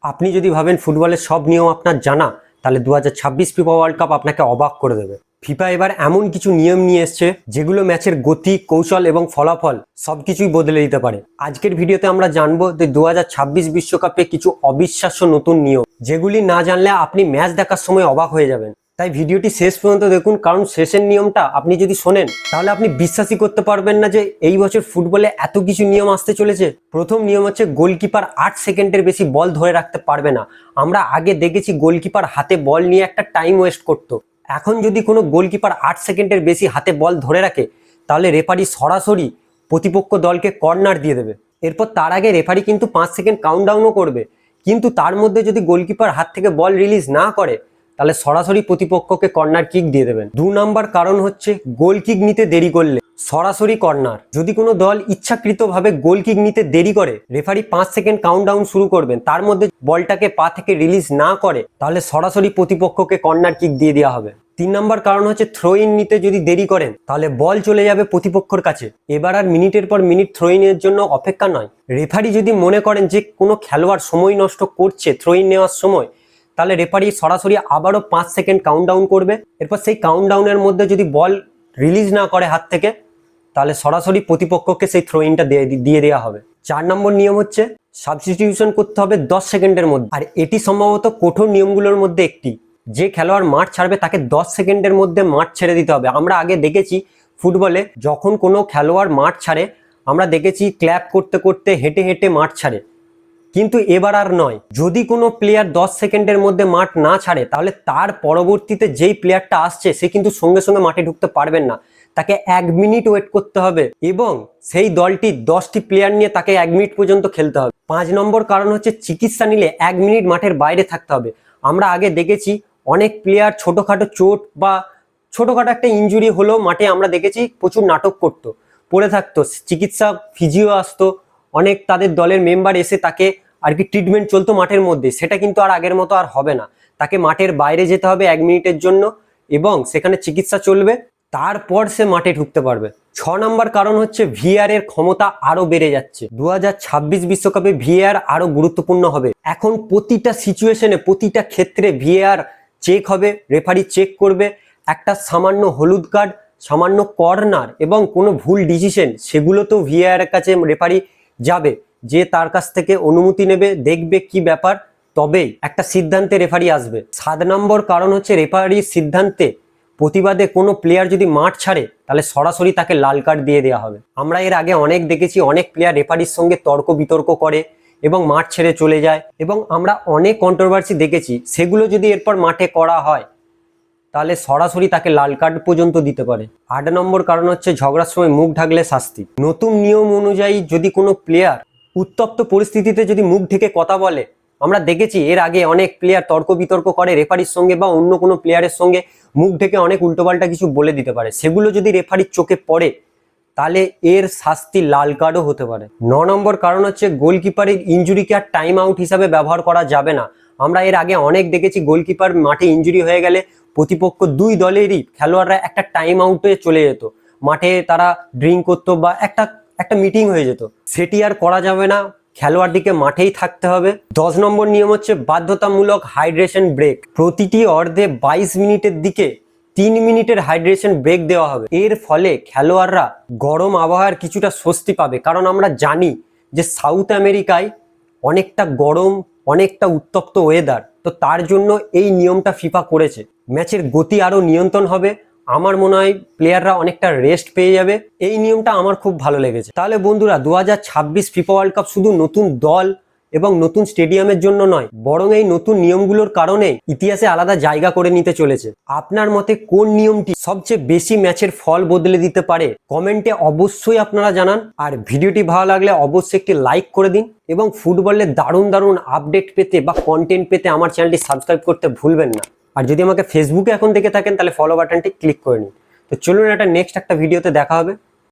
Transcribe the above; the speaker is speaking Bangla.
আপনি যদি ভাবেন ফুটবলের সব নিয়ম আপনার জানা, তাহলে 2026 ফিফা ওয়ার্ল্ড কাপ আপনাকে অবাক করে দেবে। ফিফা এবার এমন কিছু নিয়ম নিয়ে এসছে যেগুলো ম্যাচের গতি, কৌশল এবং ফলাফল সবকিছুই বদলে দিতে পারে। আজকের ভিডিওতে আমরা জানবো যে 2026 বিশ্বকাপে কিছু অবিশ্বাস্য নতুন নিয়ম, যেগুলি না জানলে আপনি ম্যাচ দেখার সময় অবাক হয়ে যাবেন। তাই ভিডিওটি শেষ পর্যন্ত দেখুন, কারণ শেষের নিয়মটা আপনি যদি শোনেন তাহলে আপনি বিশ্বাসই করতে পারবেন না যে এই বছর ফুটবলে এত কিছু নিয়ম আসতে চলেছে। প্রথম নিয়ম হচ্ছে গোলকিপার 8 সেকেন্ডের বেশি বল ধরে রাখতে পারবে না। আমরা আগে দেখেছি গোলকিপার হাতে বল নিয়ে একটা টাইম ওয়েস্ট করতো। এখন যদি কোনো গোলকিপার 8 সেকেন্ডের বেশি হাতে বল ধরে রাখে, তাহলে রেফারি সরাসরি প্রতিপক্ষ দলকে কর্নার দিয়ে দেবে। এরপর তার আগে রেফারি কিন্তু 5 সেকেন্ড কাউন্টডাউনও করবে, কিন্তু তার মধ্যে যদি গোলকিপার হাত থেকে বল রিলিজ না করে, তাহলে সরাসরি প্রতিপক্ষকে কর্নার কিক দিয়ে দেবেন। 2 নম্বর কারণ হচ্ছে গোল কিক নিতে দেরি করলে সরাসরি কর্নার। যদি কোনো দল ইচ্ছাকৃতভাবে গোল কিক নিতে দেরি করে, রেফারি 5 সেকেন্ড কাউন্টডাউন শুরু করবেন, তার মধ্যে বলটাকে পা থেকে রিলিজ না করে, তাহলে সরাসরি প্রতিপক্ষকে কর্নার কিক দিয়ে দেওয়া হবে। 3 নম্বর কারণ হচ্ছে থ্রো ইন নিতে যদি দেরি করেন, তাহলে বল চলে যাবে প্রতিপক্ষের কাছে। এবার আর মিনিটের পর মিনিট থ্রো ইনের জন্য অপেক্ষা নয়। রেফারি যদি মনে করেন যে কোনো খেলোয়াড় সময় নষ্ট করছে থ্রো ইন নেওয়ার সময়, তাহলে রেফারি সরাসরি আবারও 5 সেকেন্ড কাউন্টডাউন করবে। এরপর সেই কাউন্টডাউনের মধ্যে যদি বল রিলিজ না করে হাত থেকে, তাহলে সরাসরি প্রতিপক্ষকে সেই থ্রো ইনটা দিয়ে দেওয়া হবে। 4 নম্বর নিয়ম হচ্ছে সাবস্টিটিউশন করতে হবে 10 সেকেন্ডের মধ্যে। আর এটি সম্ভবত কঠোর নিয়মগুলোর মধ্যে একটি। যে খেলোয়াড় মাঠ ছাড়বে তাকে 10 সেকেন্ডের মধ্যে মাঠ ছেড়ে দিতে হবে। আমরা আগে দেখেছি ফুটবলে যখন কোনো খেলোয়াড় মাঠ ছাড়ে, আমরা দেখেছি ক্ল্যাপ করতে করতে হেঁটে হেঁটে মাঠ ছাড়ে, কিন্তু এবার আর নয়। যদি কোনো প্লেয়ার 10 সেকেন্ডের মধ্যে মাঠ না ছাড়ে, তাহলে তার পরবর্তীতে যেই প্লেয়ারটা আসছে সে কিন্তু সঙ্গে সঙ্গে মাঠে ঢুকতে পারবেন না। তাকে 1 মিনিট ওয়েট করতে হবে এবং সেই দলটি 10টি প্লেয়ার নিয়ে তাকে 1 মিনিট পর্যন্ত খেলতে হবে। 5 নম্বর কারণ হচ্ছে চিকিৎসা নিলে 1 মিনিট মাঠের বাইরে থাকতে হবে। আমরা আগে দেখেছি অনেক প্লেয়ার ছোটখাটো চোট বা ছোটখাটো একটা ইনজুরি হলো মাঠে, আমরা দেখেছি প্রচুর নাটক করতো, পড়ে থাকতো, চিকিৎসা ফিজিও আসতো, অনেক তাদের দলের মেম্বার এসে তাকে আর কি ট্রিটমেন্ট চলতো মাঠের মধ্যে। সেটা কিন্তু আর আগের মতো আর হবে না। তাকে মাঠের বাইরে যেতে হবে 1 মিনিটের জন্য এবং সেখানে চিকিৎসা চলবে, তারপর সে মাঠে ঢুকতে পারবে। 6 নম্বর কারণ হচ্ছে ভিআর এর ক্ষমতা আরো বেড়ে যাচ্ছে। 2026 বিশ্বকাপে ভিআর আরো গুরুত্বপূর্ণ হবে। এখন প্রতিটা সিচুয়েশনে, প্রতিটা ক্ষেত্রে ভিআর চেক হবে, রেফারি চেক করবে। একটা সামান্য হলুদ কার্ড, সামান্য কর্নার এবং কোনো ভুল ডিসিশন, সেগুলো তো ভিআর এর কাছে রেফারি যাবে, যে তার কাছ থেকে অনুমতি নেবে, দেখবে কি ব্যাপার, তবেই একটা সিদ্ধান্তে রেফারি আসবে। 7 নম্বর কারণ হচ্ছে রেফারির সিদ্ধান্তে প্রতিবাদে কোনো প্লেয়ার যদি মাঠ ছাড়ে, তাহলে সরাসরি তাকে লাল কার্ড দিয়ে দেওয়া হবে। আমরা এর আগে অনেক দেখেছি অনেক প্লেয়ার রেফারির সঙ্গে তর্ক বিতর্ক করে এবং মাঠ ছেড়ে চলে যায়, এবং আমরা অনেক কন্ট্রোভার্সি দেখেছি। সেগুলো যদি এরপর মাঠে করা হয়, তাহলে সরাসরি তাকে লাল কার্ড পর্যন্ত দিতে পারে। 8 নম্বর কারণ হচ্ছে ঝগড়ার সময় মুখ ঢাকলে শাস্তি। নতুন নিয়ম অনুযায়ী যদি কোনো প্লেয়ার উত্তপ্ত পরিস্থিতিতে যদি মুখ ঢেকে কথা বলে, আমরা দেখেছি এর আগে অনেক প্লেয়ার তর্ক বিতর্ক করে রেফারির সঙ্গে বা অন্য কোনো প্লেয়ারের সঙ্গে, মুখ ঢেকে অনেক উল্টোপাল্টা কিছু বলে দিতে পারে। সেগুলো যদি রেফারির চোখে পড়ে, তাহলে এর শাস্তি লাল কার্ডও হতে পারে। 9 নম্বর কারণ হচ্ছে গোলকিপারের ইনজুরিকে আর টাইম আউট হিসাবে ব্যবহার করা যাবে না। আমরা এর আগে অনেক দেখেছি গোলকিপার মাঠে ইনজুরি হয়ে গেলে প্রতিপক্ষ 2 দলেরই খেলোয়াড়রা একটা টাইম আউটে চলে যেত, মাঠে তারা ড্রিঙ্ক করতো বা একটা মিটিং হয়ে যেত। সেটি আর করা যাবে না, খেলোয়াড়দিকে মাঠেই থাকতে হবে। 10 নম্বর নিয়ম হচ্ছে বাধ্যতামূলক হাইড্রেশন ব্রেক। প্রতিটি অর্ধে 22 মিনিটের দিকে 3 মিনিটের হাইড্রেশন ব্রেক দেওয়া হবে। এর ফলে খেলোয়াড়রা গরম আবহাওয়ার কিছুটা স্বস্তি পাবে, কারণ আমরা জানি যে সাউথ আমেরিকায় অনেকটা গরম, অনেকটা উত্তপ্ত ওয়েদার, তো তার জন্য এই নিয়মটা ফিফা করেছে। ম্যাচের গতি আরো নিয়ন্ত্রণ হবে। আমার মনে হয় প্লেয়াররা অনেকটা রেস্ট পেয়ে যাবে। এই নিয়মটা আমার খুব ভালো লেগেছে। তাহলে বন্ধুরা, 2026 ফিফা ওয়ার্ল্ড কাপ শুধু নতুন দল এবং নতুন স্টেডিয়ামের জন্য নয়, বরং এই নতুন নিয়মগুলোর কারণে ইতিহাসে আলাদা জায়গা করে নিতে চলেছে। আপনার মতে কোন নিয়মটি সবচেয়ে বেশি ম্যাচের ফল বদলে দিতে পারে? কমেন্টে অবশ্যই আপনারা জানান। আর ভিডিওটি ভালো লাগলে অবশ্যই একটি লাইক করে দিন এবং ফুটবলের দারুণ দারুণ আপডেট পেতে বা কন্টেন্ট পেতে আমার চ্যানেলটি সাবস্ক্রাইব করতে ভুলবেন না। আর যদি আমাকে ফেসবুকে এখন দেখে থাকেন, তাহলে ফলো বাটনটি ক্লিক করে নিন। তো চলুন, একটা নেক্সট একটা ভিডিওতে দেখা হবে।